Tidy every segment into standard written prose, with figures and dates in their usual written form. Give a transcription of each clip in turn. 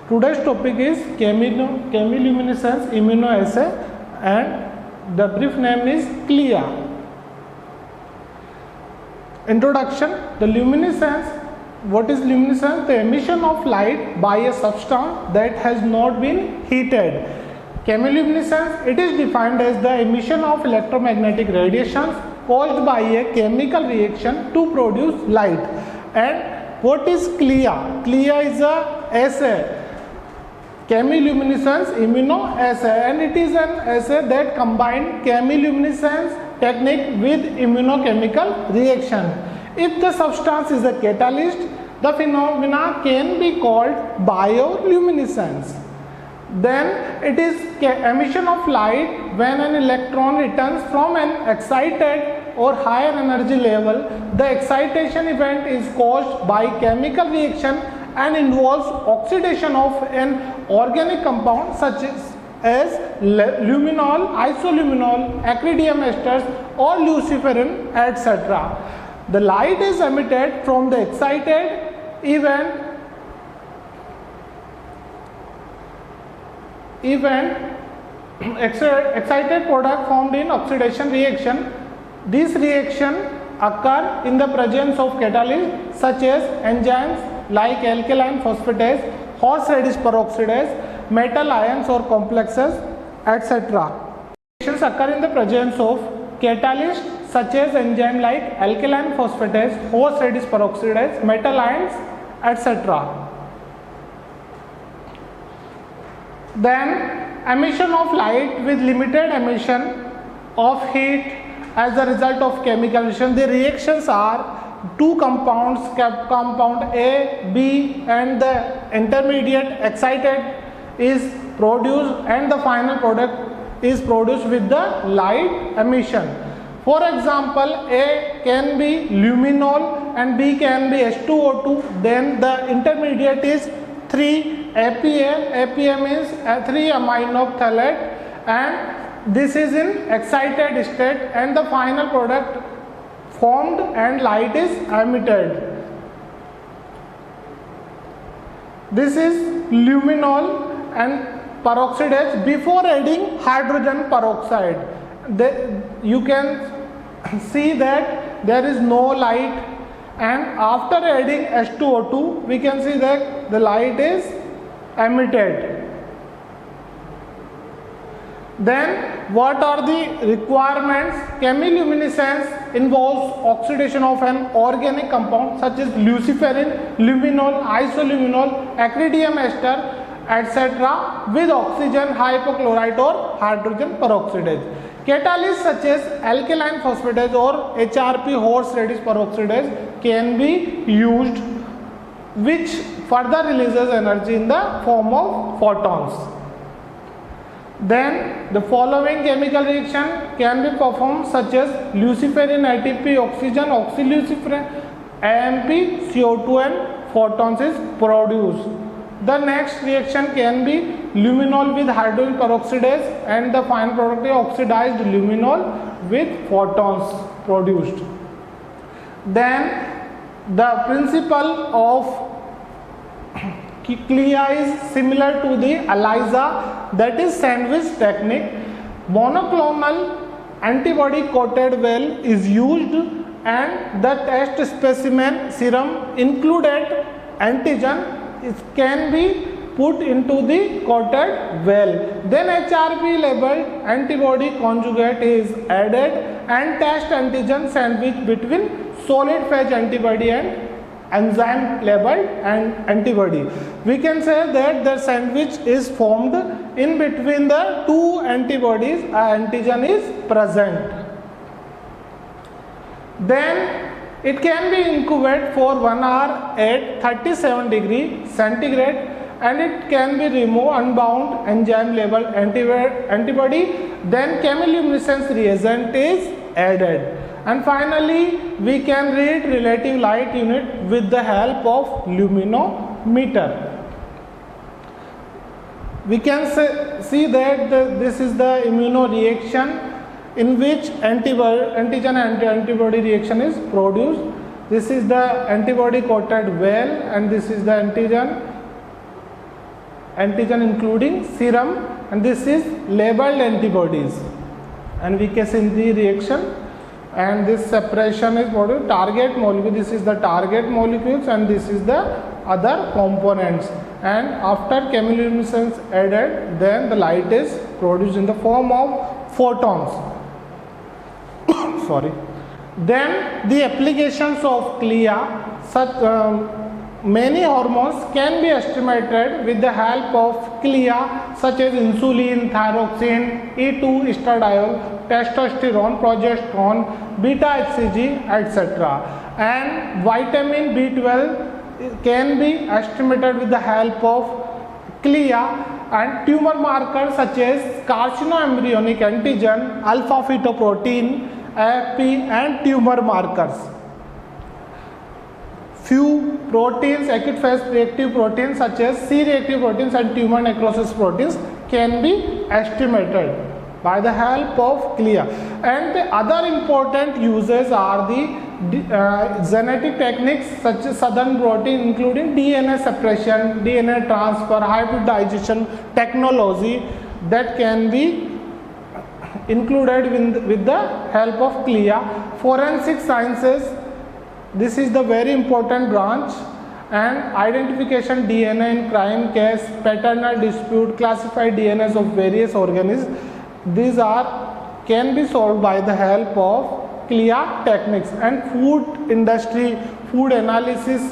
Today's topic is chemiluminescence immunoassay and the brief name is CLIA. Introduction. The luminescence. What is luminescence? The emission of light by a substance that has not been heated. Chemiluminescence, it is defined as the emission of electromagnetic radiations caused by a chemical reaction to produce light. And what is CLIA? CLIA is a assay, chemiluminescence immunoassay, and it is an assay that combines chemiluminescence technique with immunochemical reaction. If the substance is a catalyst, the phenomena can be called bioluminescence. Then it is emission of light when an electron returns from an excited or higher energy level. The excitation event is caused by chemical reaction and involves oxidation of an organic compound such as luminol, isoluminol, acridinium esters or luciferin, etc. The light is emitted from the excited excited product formed in oxidation reaction. This reaction occur in the presence of catalysts such as enzymes like alkaline phosphatase, horseradish peroxidase, metal ions or complexes, etc. Reactions occur in the presence of catalysts such as enzyme like alkaline phosphatase, horseradish peroxidase, metal ions, etc. Then emission of light with limited emission of heat as a result of chemical reaction. The reactions are two compounds, compound A, B, and the intermediate excited is produced and the final product is produced with the light emission. For example, A can be luminol and B can be H2O2. Then the intermediate is 3-APA. APA means 3-amino phthalate, and this is in excited state, and the final product formed and light is emitted. This is luminol and peroxidase before adding hydrogen peroxide. You can see that there is no light, and after adding H2O2 we can see that the light is emitted. Then what are the requirements? Chemiluminescence involves oxidation of an organic compound such as luciferin, luminol, isoluminol, acridinium ester, etc. with oxygen hypochlorite or hydrogen peroxidase. Catalysts such as alkaline phosphatase or HRP, horseradish peroxidase, can be used, which further releases energy in the form of photons. Then the following chemical reaction can be performed such as luciferin, ATP, oxygen, oxyluciferin, AMP, CO2 and photons is produced. The next reaction can be luminol with hydrogen peroxidase and the final product is oxidized luminol with photons produced. Then the principle of CLIA is similar to the ELISA, that is sandwich technique. Monoclonal antibody coated well is used and the test specimen serum included antigen can be put into the coated well. Then HRP labeled antibody conjugate is added and test antigen sandwich between solid phase antibody and enzyme labeled antibody. We can say that the sandwich is formed in between the two antibodies, antigen is present. Then it can be incubated for 1 hour at 37 degrees centigrade and it can be removed unbound enzyme labeled antibody. Then chemiluminescence reagent is added. And finally, we can read relative light unit with the help of luminometer. We can see that this is the immunoreaction in which antigen and antibody reaction is produced. This is the antibody coated well and this is the antigen antigen including serum, and this is labeled antibodies, and we can see the reaction. And this separation is what is target molecule. This is the target molecules and this is the other components. And after chemiluminescence added, then the light is produced in the form of photons. Sorry. Then the applications of CLIA, such many hormones can be estimated with the help of CLIA, such as insulin, thyroxine, E2 estradiol, testosterone, progesterone, beta HCG, etc. And vitamin B12 can be estimated with the help of CLIA, and tumor markers such as carcinoembryonic antigen, alpha fetoprotein, AFP, and tumor markers. Few proteins, acute phase reactive proteins such as C-reactive proteins and tumor necrosis proteins can be estimated by the help of CLIA. And the other important uses are the genetic techniques such as southern blotting, including DNA suppression, DNA transfer, hybridization technology that can be included with the help of CLIA. Forensic sciences, this is the very important branch, and identification DNA in crime case, paternal dispute, classified DNAs of various organisms. These can be solved by the help of CLIA techniques. And food industry, food analysis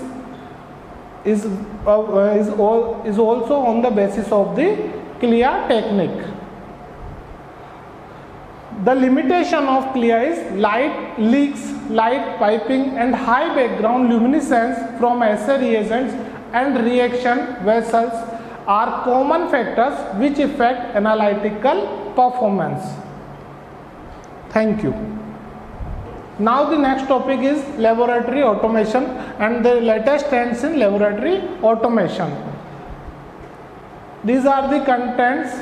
is also on the basis of the CLIA technique. The limitation of CLIA is light leaks, light piping, and high background luminescence from assay reagents and reaction vessels are common factors which affect analytical performance. Thank you. Now the next topic is laboratory automation and the latest trends in laboratory automation. These are the contents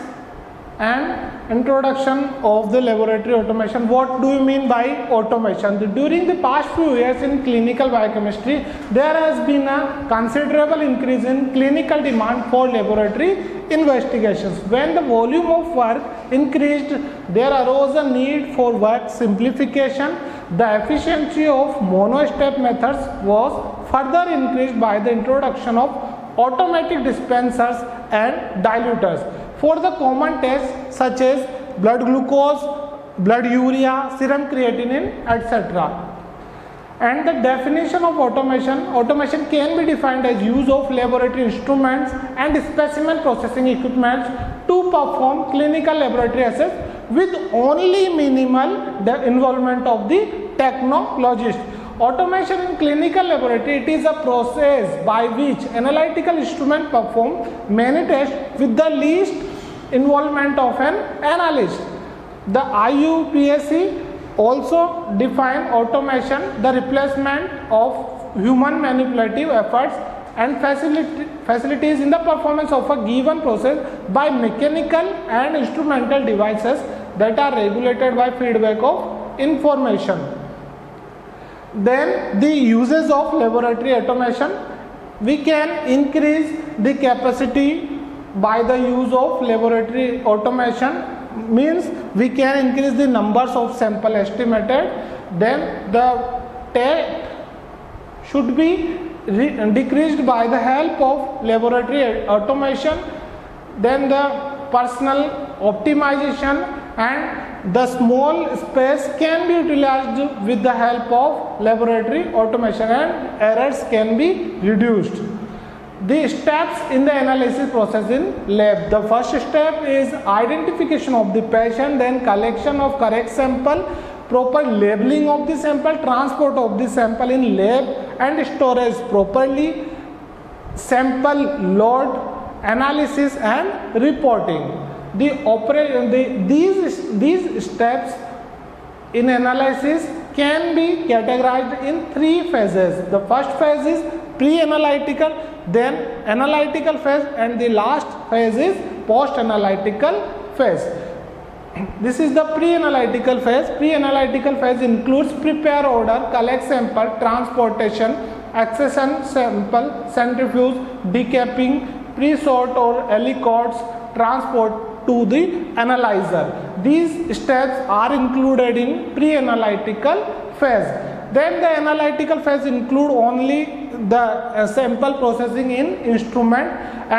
and introduction of the laboratory automation. What do you mean by automation? During the past few years in clinical biochemistry, there has been a considerable increase in clinical demand for laboratory investigations. When the volume of work increased, there arose a need for work simplification. The efficiency of mono-step methods was further increased by the introduction of automatic dispensers and diluters for the common tests such as blood glucose, blood urea, serum creatinine, etc. And the definition of automation can be defined as use of laboratory instruments and specimen processing equipment to perform clinical laboratory assays with only minimal involvement of the technologist. Automation in clinical laboratory, it is a process by which analytical instrument perform many tests with the least involvement of an analyst. The IUPAC also define automation, the replacement of human manipulative efforts and facilities in the performance of a given process by mechanical and instrumental devices that are regulated by feedback of information. Then the uses of laboratory automation, we can increase the capacity by the use of laboratory automation, means we can increase the numbers of sample estimated. Then the tech should be decreased by the help of laboratory automation. Then the personal optimization and the small space can be utilized with the help of laboratory automation and errors can be reduced. The steps in the analysis process in lab. The first step is identification of the patient, then collection of correct sample, proper labeling of the sample, transport of the sample in lab and storage properly, sample load, analysis and reporting. These steps in analysis can be categorized in three phases. The first phase is pre-analytical, then analytical phase, and the last phase is post-analytical phase. This is the pre-analytical phase. Pre-analytical phase includes prepare order, collect sample, transportation, accession sample, centrifuge, decapping, pre-sort or aliquots transport to the analyzer. These steps are included in pre-analytical phase. Then the analytical phase include only the sample processing in instrument,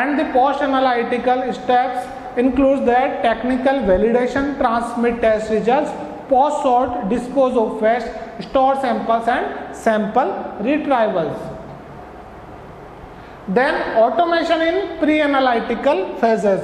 and the post-analytical steps includes that technical validation, transmit test results, post-sort, dispose of waste, store samples and sample retrievals. Then automation in pre-analytical phases.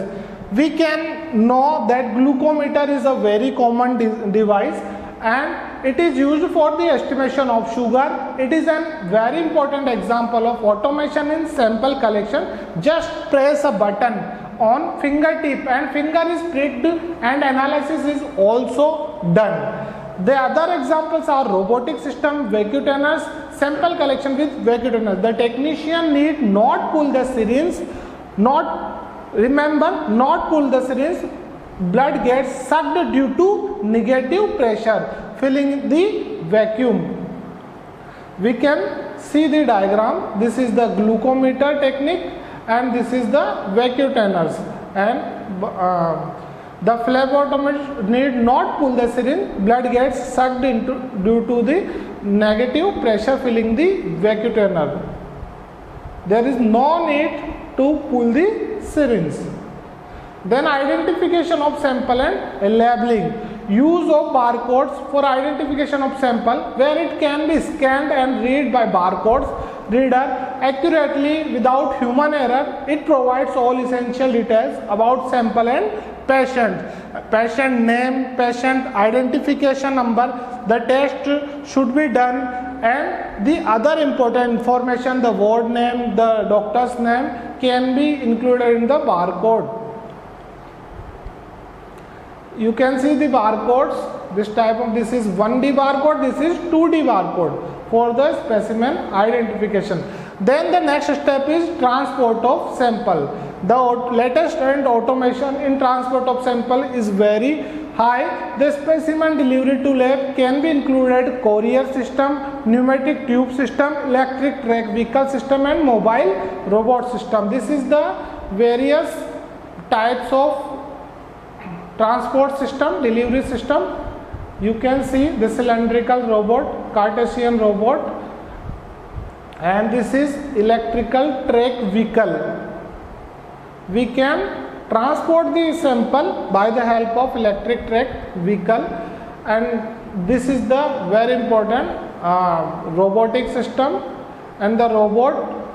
We can know that glucometer is a very common device, and it is used for the estimation of sugar. It is a very important example of automation in sample collection. Just press a button on fingertip and finger is pricked and analysis is also done. The other examples are robotic system, vacuum sample collection with vacuum. The technician need not pull the syringe, not pull the syringe. Blood gets sucked due to negative pressure filling the vacuum. We can see the diagram. This is the glucometer technique and this is the vacuum tuners, and the phlebotomist need not pull the syringe. Blood gets sucked into due to the negative pressure filling the vacuum tuner. There is no need to pull the syringe. Then identification of sample and labeling. Use of barcodes for identification of sample, where it can be scanned and read by barcodes reader accurately without human error. It provides all essential details about sample and patient. Patient name, patient identification number, the test should be done, and the other important information, the ward name, the doctor's name can be included in the barcode. You can see the barcodes. This is 1D barcode, this is 2D barcode for the specimen identification. Then the next step is transport of sample. The latest trend automation in transport of sample is very high. The specimen delivery to lab can be included courier system, pneumatic tube system, electric track vehicle system and mobile robot system. This is the various types of transport system, delivery system. You can see the cylindrical robot, Cartesian robot, and this is electrical track vehicle. We can transport the sample by the help of electric track vehicle, and this is the very important robotic system, and the robot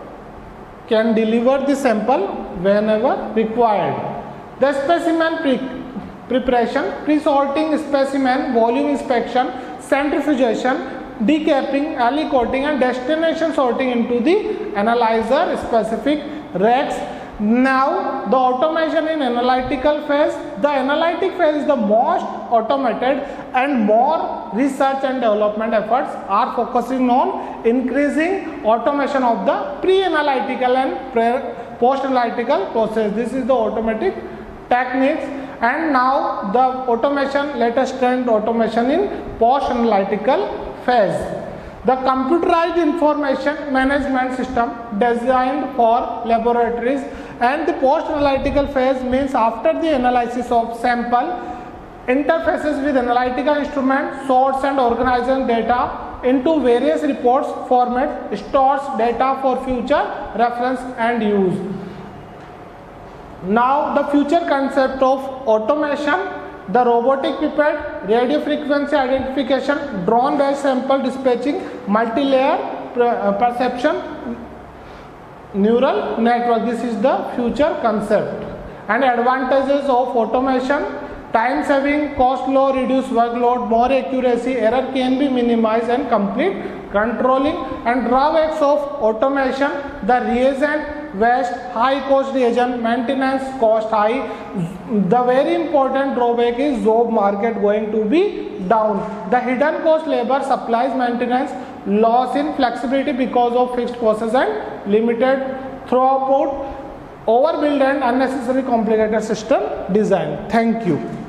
can deliver the sample whenever required. The specimen preparation, pre-sorting specimen, volume inspection, centrifugation, decapping, aliquoting and destination sorting into the analyzer specific racks. Now the automation in analytical phase. The analytic phase is the most automated, and more research and development efforts are focusing on increasing automation of the pre-analytical and post-analytical process. This is the automatic techniques. And now the automation, latest trend automation in post-analytical phase. The computerized information management system designed for laboratories, and the post-analytical phase means after the analysis of sample, interfaces with analytical instruments, sorts and organizes data into various reports formats, stores data for future reference and use. Now the future concept of automation, the robotic pipette, radio frequency identification, drone based sample dispatching, multi-layer perception, neural network. This is the future concept. And advantages of automation: time saving, cost low, reduced workload, more accuracy, error can be minimized and complete controlling. And drawbacks of automation: the reagent waste, high cost reagent, maintenance cost high. The very important drawback is job market going to be down. The hidden cost: labor, supplies, maintenance, loss in flexibility because of fixed process and limited throughput, overbuild and unnecessary complicated system design. Thank you.